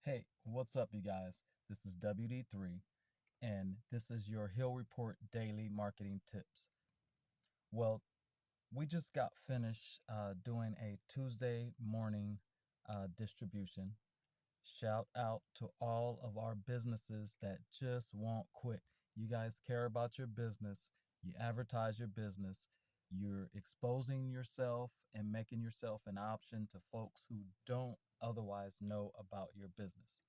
Hey, what's up, you guys? This is WD3, and this is your Hill Report Daily Marketing Tips. Well, we just got finished doing a Tuesday morning distribution. Shout out to all of our businesses that just won't quit. You guys care about your business, you advertise your business, you're exposing yourself and making yourself an option to folks who don't otherwise know about your business.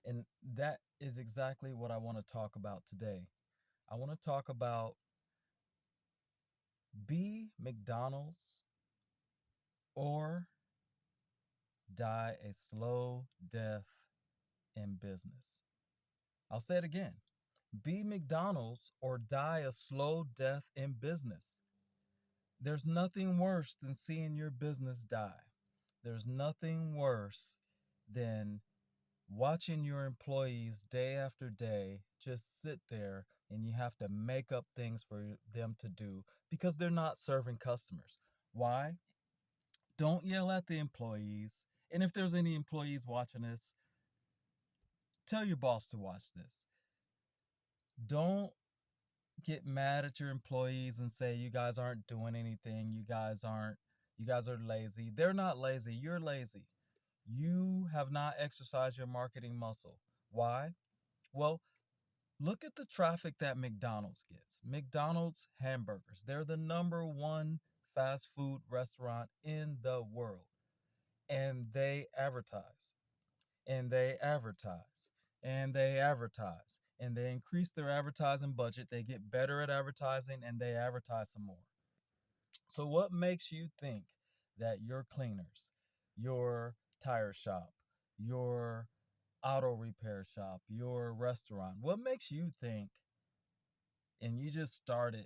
And that is exactly what I want to talk about today. I want to talk about be McDonald's or die a slow death in business. I'll say it again. Be McDonald's or die a slow death in business. There's nothing worse than seeing your business die. There's nothing worse than watching your employees day after day just sit there and you have to make up things for them to do because they're not serving customers. Why? Don't yell at the employees. And if there's any employees watching this, tell your boss to watch this. Don't get mad at your employees and say you guys aren't doing anything. You guys are lazy. They're not lazy. You're lazy. You have not exercised your marketing muscle. Why? Well, look at the traffic that McDonald's gets. McDonald's hamburgers, they're the number one fast food restaurant in the world. And they advertise, and they advertise, and they advertise, and they increase their advertising budget. They get better at advertising and they advertise some more. So, what makes you think that your cleaners, your tire shop, your auto repair shop, your restaurant, what makes you think, and you just started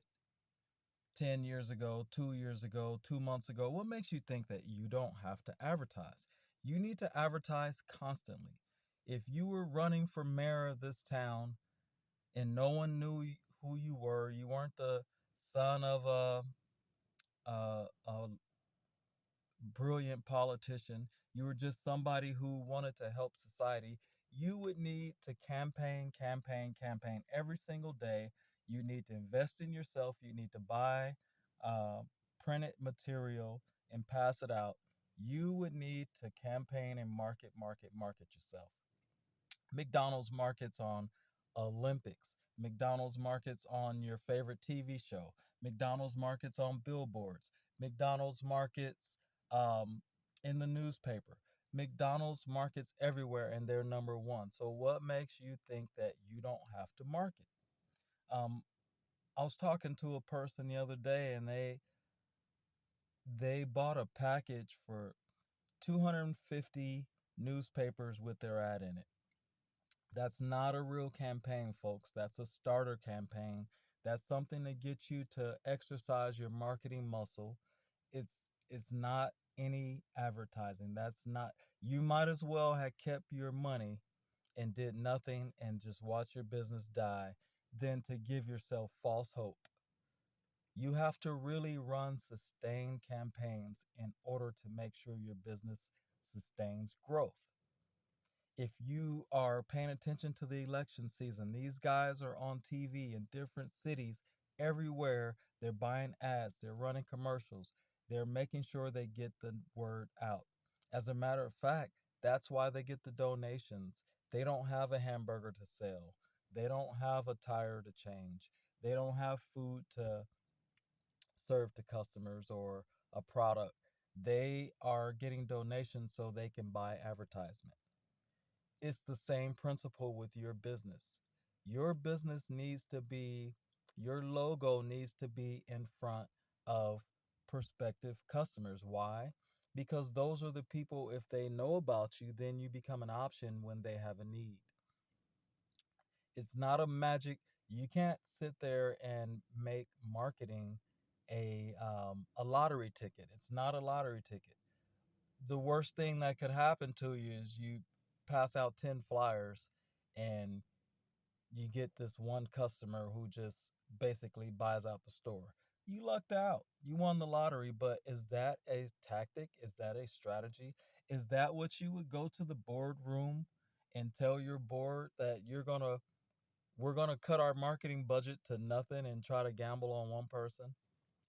10 years ago, 2 years ago, 2 months ago, what makes you think that you don't have to advertise? You need to advertise constantly. If you were running for mayor of this town and no one knew who you weren't the son of a brilliant politician, you were just somebody who wanted to help society, you would need to campaign, campaign, campaign every single day. You need to invest in yourself. You need to buy uh, printed material and pass it out. You would need to campaign and market, market, market yourself. McDonald's markets on Olympics. McDonald's markets on your favorite TV show. McDonald's markets on billboards. McDonald's markets in the newspaper. McDonald's markets everywhere and they're number one. So what makes you think that you don't have to market? Um, I was talking to a person the other day and they bought a package for 250 newspapers with their ad in it. That's not a real campaign, folks. That's a starter campaign. That's something to get you to exercise your marketing muscle. It's not any advertising. That's not, you might as well have kept your money and did nothing and just watch your business die than to give yourself false hope. You have to really run sustained campaigns in order to make sure your business sustains growth. If you are paying attention to the election season, these guys are on TV in different cities everywhere. They're buying ads, they're running commercials, they're making sure they get the word out. As a matter of fact, that's why they get the donations. They don't have a hamburger to sell, they don't have a tire to change, they don't have food to serve to customers or a product. They are getting donations so they can buy advertisement. It's the same principle with your business. Your business needs to be, your logo needs to be in front of prospective customers. Why? Because those are the people, if they know about you, then you become an option when they have a need. It's not a magic. You can't sit there and make marketing a lottery ticket. It's not a lottery ticket. The worst thing that could happen to you is you pass out 10 flyers and you get this one customer who just basically buys out the store. You lucked out. You won the lottery, but is that a tactic? Is that a strategy? Is that what you would go to the boardroom and tell your board that we're gonna cut our marketing budget to nothing and try to gamble on one person?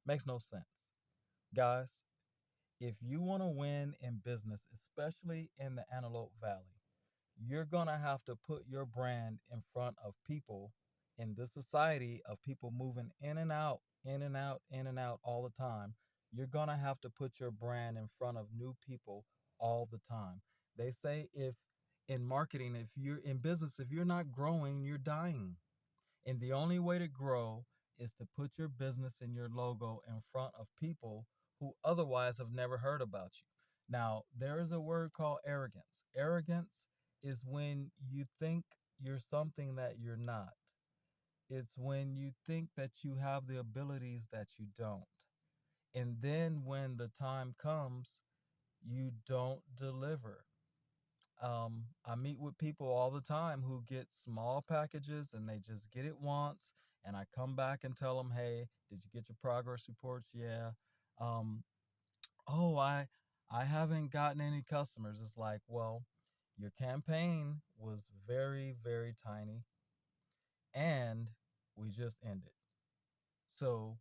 Makes no sense. Guys, if you want to win in business, especially in the Antelope Valley, you're going to have to put your brand in front of people in this society of people moving in and out, in and out, in and out all the time. You're going to have to put your brand in front of new people all the time. They say if in marketing, if you're in business, if you're not growing, you're dying. And the only way to grow is to put your business and your logo in front of people who otherwise have never heard about you. Now, there is a word called arrogance. Arrogance is when you think you're something that you're not. It's when you think that you have the abilities that you don't. And then when the time comes, you don't deliver. I meet with people all the time who get small packages and they just get it once. And I come back and tell them, hey, did you get your progress reports? Yeah. Um, oh, I haven't gotten any customers. It's like, well, your campaign was very, very tiny and we just ended. So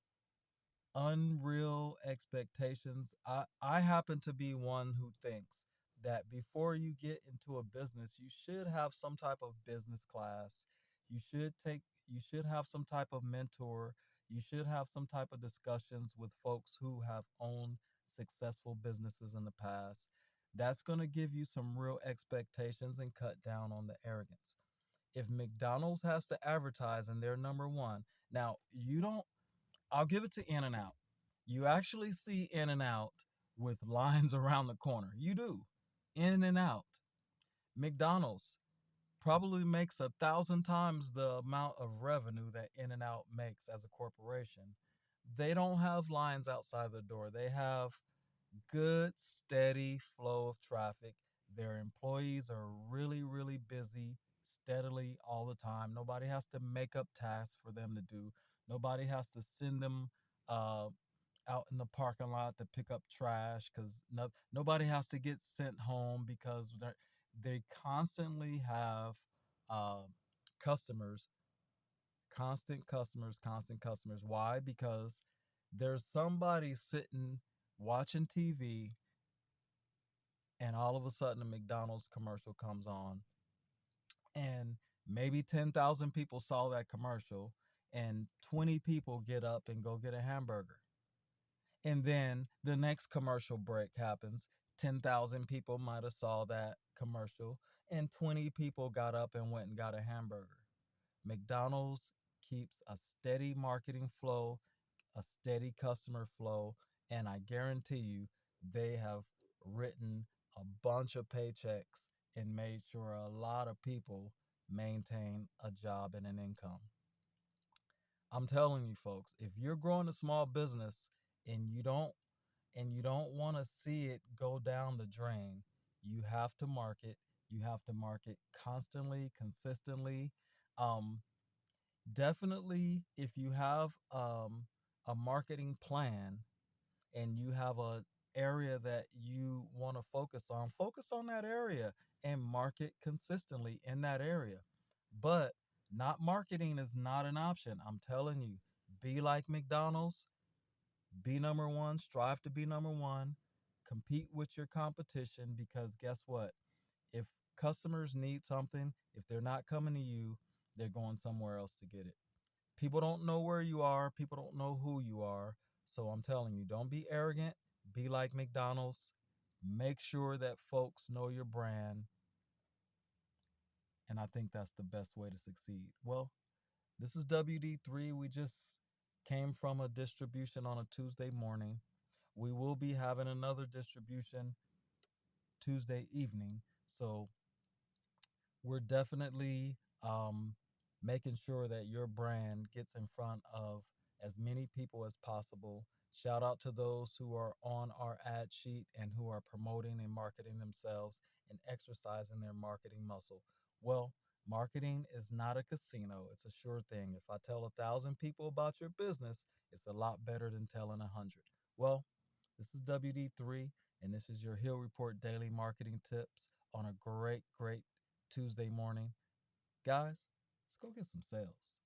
unreal expectations. I happen to be one who thinks that before you get into a business, you should have some type of business class. You should have some type of mentor. You should have some type of discussions with folks who have owned successful businesses in the past. That's going to give you some real expectations and cut down on the arrogance. If McDonald's has to advertise and they're number one, now you don't I'll give it to In and Out. You actually see In and Out with lines around the corner. You do. In and Out. McDonald's probably makes 1,000 times the amount of revenue that In and Out makes as a corporation. They don't have lines outside the door. They have good, steady flow of traffic. Their employees are really, really busy steadily all the time. Nobody has to make up tasks for them to do. Nobody has to send them uh, out in the parking lot to pick up trash because nobody has to get sent home because they constantly have uh, customers, constant customers. Why? Because there's somebody sitting watching TV and all of a sudden a McDonald's commercial comes on and maybe 10,000 people saw that commercial and 20 people get up and go get a hamburger. And then the next commercial break happens. 10,000 people might have saw that commercial and 20 people got up and went and got a hamburger. McDonald's keeps a steady marketing flow, a steady customer flow, and I guarantee you they have written a bunch of paychecks and made sure a lot of people maintain a job and an income. I'm telling you folks, if you're growing a small business and you don't want to see it go down the drain, you have to market. You have to market constantly, consistently. Um, Definitely, if you have a marketing plan and you have a area that you want to focus on that area and market consistently in that area. But not marketing is not an option. I'm telling you, be like McDonald's, be number one, strive to be number one, compete with your competition because guess what? If customers need something, if they're not coming to you, they're going somewhere else to get it. People don't know where you are, people don't know who you are. So I'm telling you, don't be arrogant, be like McDonald's. Make sure that folks know your brand, and I think that's the best way to succeed. Well, this is WD3. We just came from a distribution on a Tuesday morning. We will be having another distribution Tuesday evening. So we're definitely making sure that your brand gets in front of as many people as possible. Shout out to those who are on our ad sheet and who are promoting and marketing themselves and exercising their marketing muscle. Well, marketing is not a casino, it's a sure thing. If I tell 1,000 people about your business, it's a lot better than telling 100. Well, this is WD3. And this is your Hill Report Daily Marketing Tips on a great Tuesday morning. Guys, let's go get some sales.